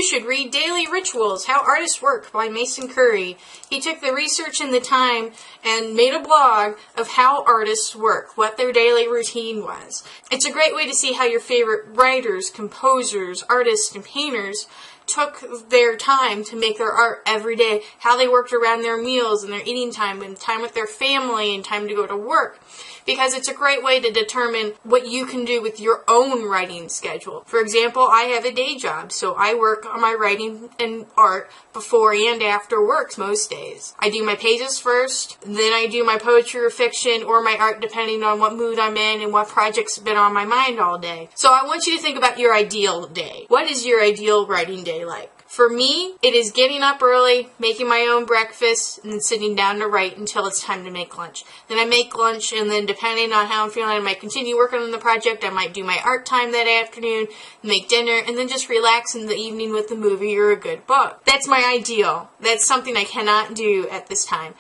You should read Daily Rituals, How Artists Work by Mason Currey. He took the research and the time and made a blog of how artists work, what their daily routine was. It's a great way to see how your favorite writers, composers, artists, and painters took their time to make their art every day, how they worked around their meals and their eating time and time with their family and time to go to work. Because it's a great way to determine what you can do with your own writing schedule. For example, I have a day job, so I work on my writing and art before and after work most days. I do my pages first, then I do my poetry or fiction or my art depending on what mood I'm in and what projects have been on my mind all day. So I want you to think about your ideal day. What is your ideal writing day like? For me, it is getting up early, making my own breakfast, and then sitting down to write until it's time to make lunch. Then I make lunch, and then depending on how I'm feeling, I might continue working on the project. I might do my art time that afternoon, make dinner, and then just relax in the evening with a movie or a good book. That's my ideal. That's something I cannot do at this time.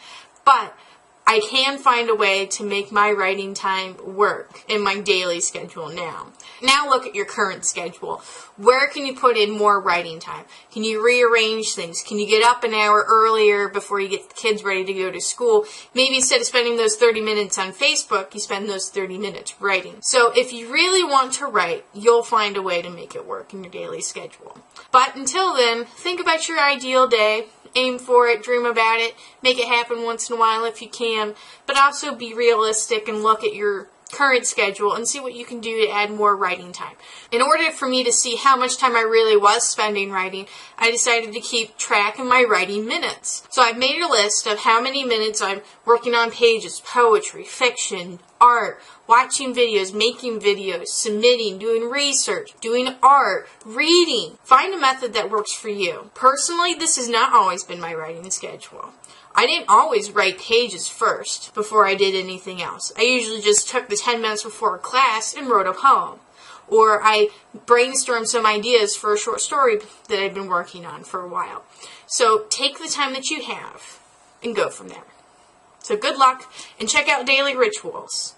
But I can find a way to make my writing time work in my daily schedule now. Now look at your current schedule. Where can you put in more writing time? Can you rearrange things? Can you get up an hour earlier before you get the kids ready to go to school? Maybe instead of spending those 30 minutes on Facebook, you spend those 30 minutes writing. So if you really want to write, you'll find a way to make it work in your daily schedule. But until then, think about your ideal day. Aim for it, dream about it, make it happen once in a while if you can, but also be realistic and look at your current schedule and see what you can do to add more writing time. In order for me to see how much time I really was spending writing, I decided to keep track of my writing minutes. So I've made a list of how many minutes I'm working on pages, poetry, fiction, art, watching videos, making videos, submitting, doing research, doing art, reading. Find a method that works for you. Personally, this has not always been my writing schedule. I didn't always write pages first before I did anything else. I usually just took the 10 minutes before class and wrote a poem. Or I brainstormed some ideas for a short story that I've been working on for a while. So take the time that you have and go from there. So good luck, and check out Daily Rituals.